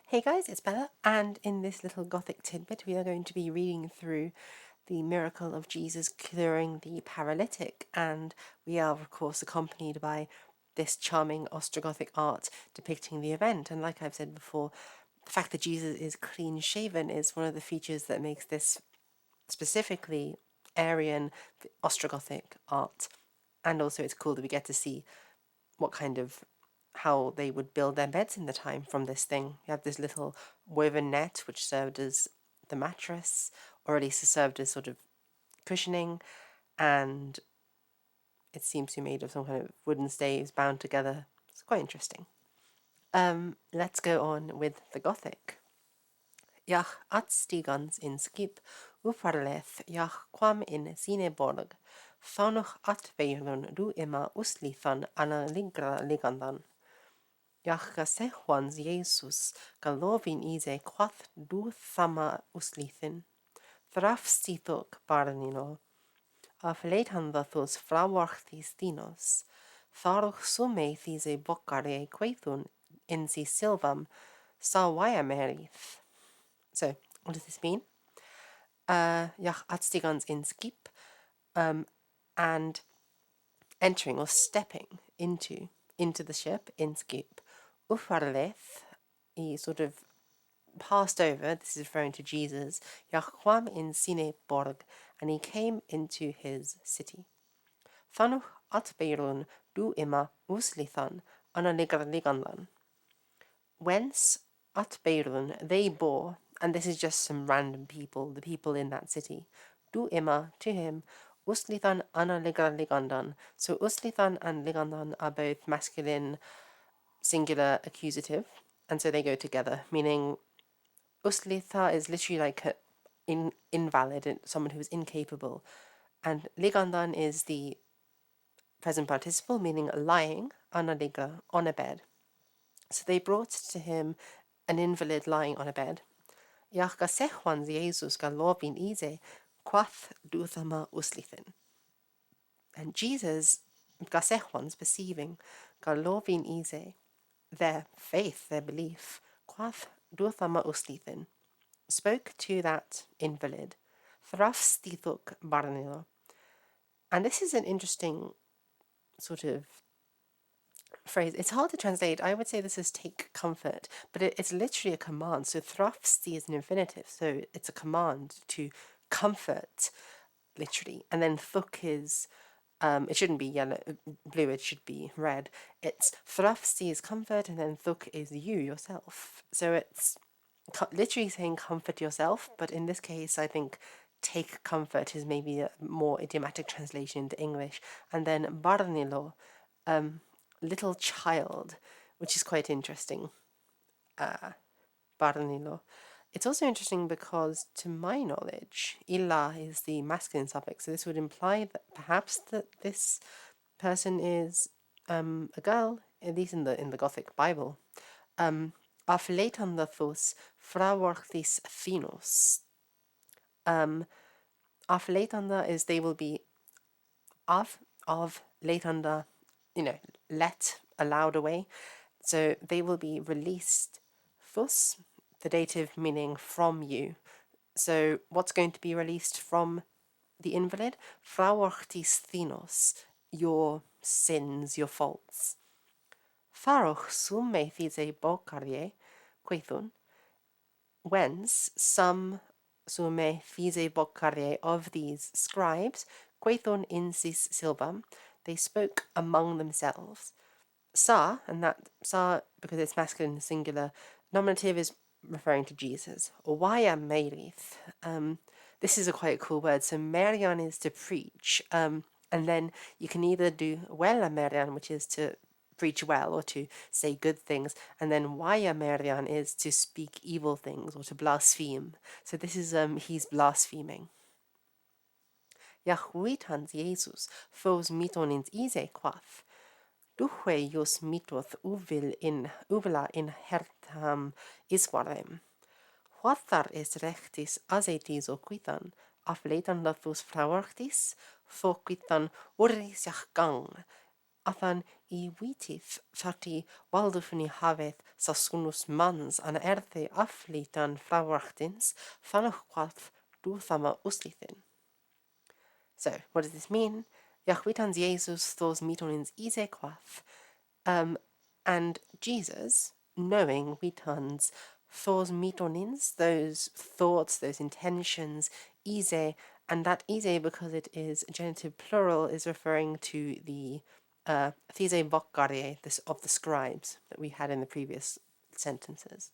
Hey guys, it's Bella, and in this little Gothic tidbit, we are going to be reading through the miracle of Jesus curing the paralytic, and we are, of course, accompanied by this charming Ostrogothic art depicting the event. And like I've said before, the fact that Jesus is clean shaven is one of the features that makes this specifically Aryan Ostrogothic art. And also, it's cool that we get to see what kind of how they would build their beds in the time from this thing. You have this little woven net which served as the mattress, or at least it served as sort of cushioning, and it seems to be made of some kind of wooden staves bound together. It's quite interesting. Let's go on with the Gothic. Iach at stigans in skip, ufarleth iach quam in sine borg, faunoch at veilun du ima uslithan ana ligra ligandan. Iach sehwans Jesus galovin ise quath du thama uslithin. Thraf stithok barnino, af leithandathus frawarchthis dinos, tharuch sume thise bocare quaethun in si silvam sa merith. So, what does this mean? Iach adstigans in skip, and entering or stepping into the ship in skip. Ufarleth, he sort of passed over, this is referring to Jesus, Yahwam in sine borg, and he came into his city. Thanuch atbeirun du ima uslithan analigandan. Whence atbeirun they bore, and this is just some random people, the people in that city, du ima to him, uslithan analigandan. So uslithan and ligandan are both masculine singular accusative, and so they go together, meaning uslitha is literally like invalid, someone who is incapable, and ligandan is the present participle, meaning lying, analiga, on a bed. So they brought to him an invalid lying on a bed. Iach gasechwan Jesus galovin ise, quath duthama uslithin. And Jesus, gasechwans, perceiving, galovin ise, their faith, their belief, quath duthama uslithin, spoke to that invalid, Thrafstithuk Barnilo. And this is an interesting sort of phrase. It's hard to translate. I would say this is take comfort, but it's literally a command. So Thrafsti is an infinitive, so it's a command to comfort, literally. And then Thuk is, it shouldn't be yellow, blue, it should be red. It's Thrafsti is comfort, and then Thuk is you, yourself. So it's literally saying comfort yourself, but in this case, I think take comfort is maybe a more idiomatic translation into English. And then barnilo, little child, which is quite interesting. Barnilo. It's also interesting because, to my knowledge, illa is the masculine suffix, so this would imply that perhaps that this person is a girl, at least in the Gothic Bible. Afletandathus fraworthis thinos. Afletanda is they will be of letanda, let, allowed away. So they will be released. Thus, the dative meaning from you. So what's going to be released from the invalid? Fraworchtis thinos, your sins, your faults. Faroch summe thise bocarie, quaethun, whence some sume thise bocarie of these scribes, quaethun in sis silvam, they spoke among themselves. Sa, and that sa, because it's masculine singular, nominative is referring to Jesus. Or Waya merith. This is a quite cool word. So Marian is to preach. And then you can either do Wella Marian, which is to preach well or to say good things, and then Waya Marian is to speak evil things or to blaspheme. So this is he's blaspheming. Yahuitans Jesus fos mitonins ise quath. Duhwe jos mitoth uvila in hertam iswarem. Huathar is rechtis azetis o quitan, afletan lathus frawarchtis, fo quitan urrisach gang, Athan I witith thati waldufni haveth sasunus mans an erthe aflitan frawachtins fanochquath duthama uslithin. So, what does this mean? Yahwitans Jesus thos mitonins isequath. And Jesus, knowing witans thos mitonins, those thoughts, those intentions, ise, and that ise, because it is genitive plural, is referring to the these vokare, this of the scribes that we had in the previous sentences.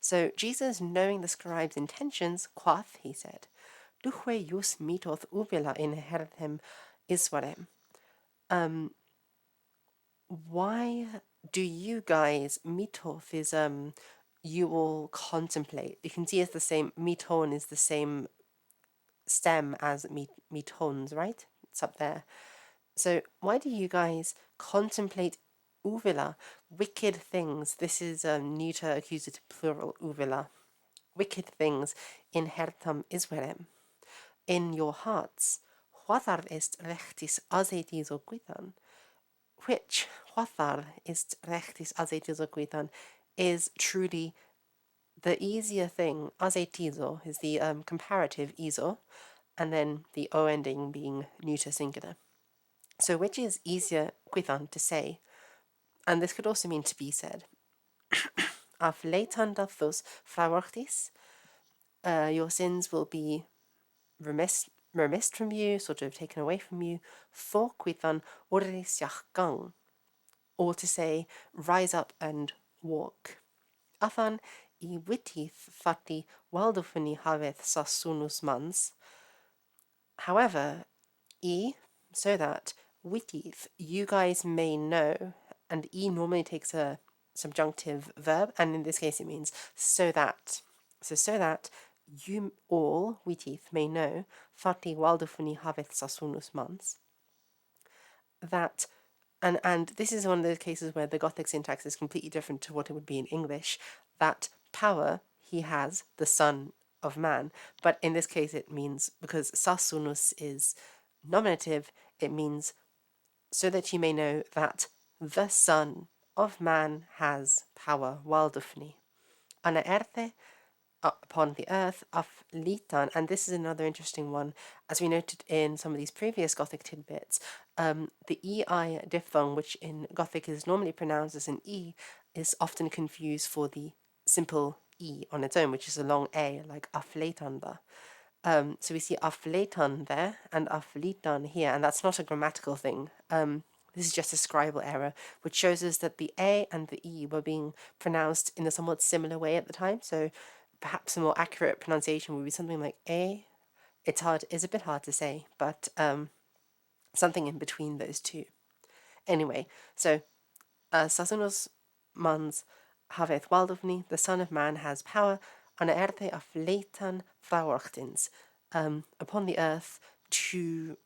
So Jesus, knowing the scribes' intentions, quath, he said, Duhwe jus mitoth uvila in herthem Israem. Why do you guys, mitoth is you will contemplate. You can see it's the same, miton is the same stem as mitons, right? It's up there. So why do you guys contemplate uvila, wicked things? This is neuter accusative plural, uvila. Wicked things in hertam Israem, in your hearts. Whathar est rechtis azetis oquitan, which whathar est rechtis azetis oquitan is truly the easier thing. Azetizo is the comparative iso, and then the o ending being neuter singular. So which is easier quithan to say, and this could also mean to be said. Af leitandathus frawartis, your sins will be remissed from you, sort of taken away from you. For quithan oris gang, or to say, rise up and walk. Athan I witith fati waldufuni haveth sasunus mans. However, so that witith, you guys may know, and normally takes a subjunctive verb, and in this case it means so that. So that you all, witith, may know, fati waldufuni haveth sasunus mans, that, and this is one of those cases where the Gothic syntax is completely different to what it would be in English, that power he has, the Son of Man, but in this case it means, because sasunus is nominative, it means so that you may know that the Son of Man has power, waldufni. Ana erte, upon the earth, af litan, and this is another interesting one, as we noted in some of these previous Gothic tidbits, the ei diphthong, which in Gothic is normally pronounced as an e, is often confused for the simple e on its own, which is a long a, like afletanda. So we see afletan there and aflitan here, and that's not a grammatical thing. This is just a scribal error, which shows us that the a and the e were being pronounced in a somewhat similar way at the time. So perhaps a more accurate pronunciation would be something like a. It's a bit hard to say, but something in between those two. Anyway, so Sasunus mans haveth waldufni, the Son of Man has power, an erte afletan frawachtins, upon the earth to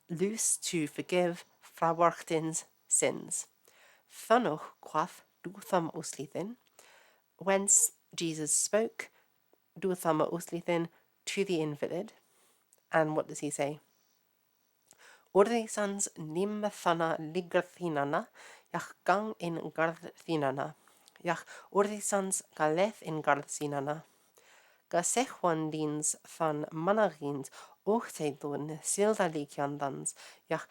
loose, to forgive frawachtins sins. Thanoch quath dutham uslithin, whence Jesus spoke dutham uslithin to the invalid. And what does he say? Ordisans nim thana ligarthinana, yach gang in garthinana, yach ordisans galeth in garthinana. Gasechwandins van managins ochteidun sildalikiandans, yach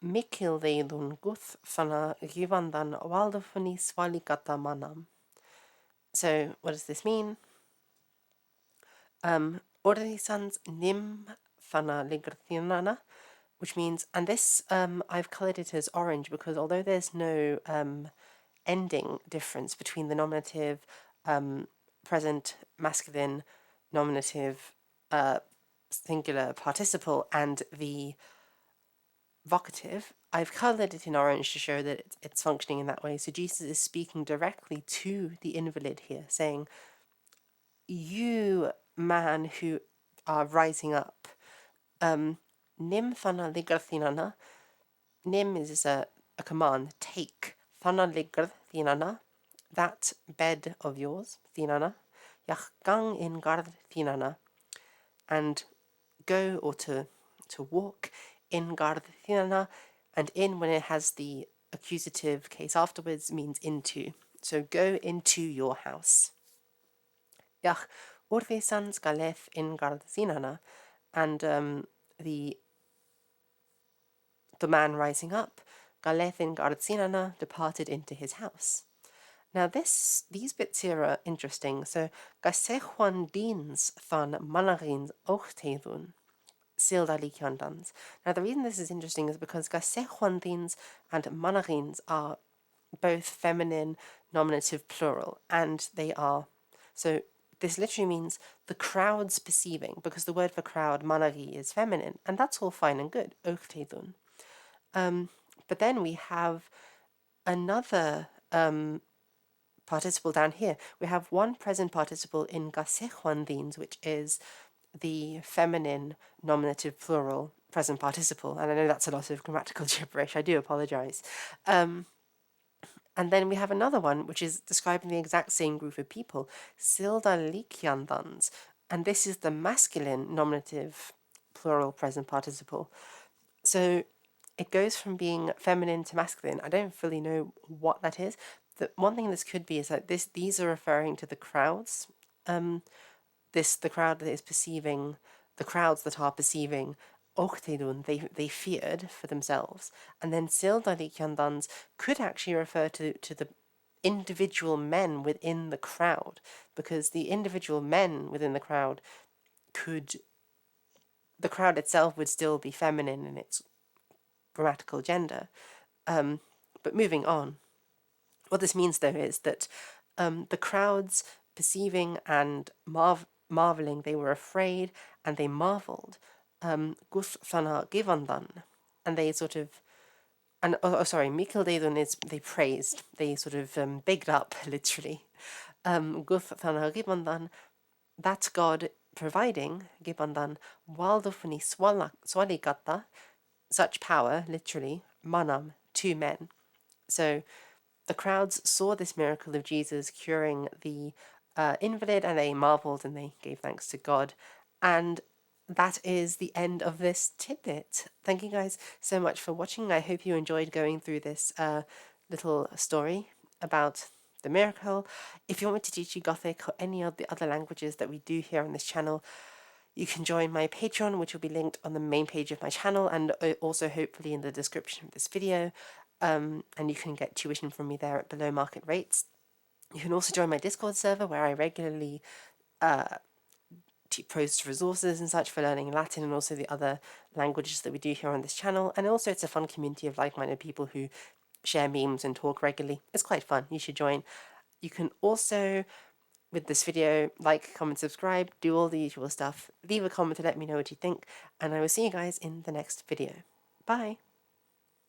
mikildeidun guth thana givandan waldofuni swalikata manam. So, what does this mean? Ordisans nim thana ligarthinana, which means, and this I've coloured it as orange because although there's no ending difference between the nominative, present, masculine, nominative, singular participle and the vocative, I've coloured it in orange to show that it's functioning in that way. So Jesus is speaking directly to the invalid here, saying, you man who are rising up, nim thana ligarthinana. Nim is a command, take. Thana ligr thinana, that bed of yours, thinana. Yach gang in gard thinana, and go or to walk in gard thinana, And in, when it has the accusative case afterwards, means into. So go into your house. Iach, urthisans galeth in gardzinana, and the man rising up, galeth in gardzinana, departed into his house. Now these bits here are interesting. So gasechuan dins than manarins ochtedun sildalikiandans. Now the reason this is interesting is because gasechuan dins and manarins are both feminine, nominative, plural, and they are so. This literally means the crowd's perceiving, because the word for crowd, manari, is feminine, and that's all fine and good. Ochtedun. But then we have another participle down here. We have one present participle in gasejuandins, which is the feminine nominative plural present participle. And I know that's a lot of grammatical gibberish. I do apologize. And then we have another one, which is describing the exact same group of people, sildalikiandans. And this is the masculine nominative plural present participle. So it goes from being feminine to masculine. I don't fully know what that is. The one thing this could be is that these are referring to the crowds. The crowd that is perceiving, the crowds that are perceiving Ochtedun, they feared for themselves. And then Sildalikyandans could actually refer to the individual men within the crowd, because the individual men within the crowd the crowd itself would still be feminine in its grammatical gender. But moving on, what this means though is that the crowds perceiving and marveling, they were afraid and they marveled. Guth thana givandan, and they sort of, and Mikildeidun is they praised, they sort of bigged up literally. Guth thana givandan, that's God providing gibandan waldufni swaligata, such power, literally, manam, to men. So the crowds saw this miracle of Jesus curing the invalid, and they marveled and they gave thanks to God. And that is the end of this tidbit. Thank you guys so much for watching. I hope you enjoyed going through this little story about the miracle. If you want me to teach you Gothic or any of the other languages that we do here on this channel, you can join my Patreon, which will be linked on the main page of my channel and also hopefully in the description of this video. And you can get tuition from me there at below market rates. You can also join my Discord server where I regularly post resources and such for learning Latin and also the other languages that we do here on this channel. And also it's a fun community of like-minded people who share memes and talk regularly. It's quite fun. You should join. You can also, with this video, like, comment, subscribe, do all the usual stuff. Leave a comment to let me know what you think, and I will see you guys in the next video. Bye!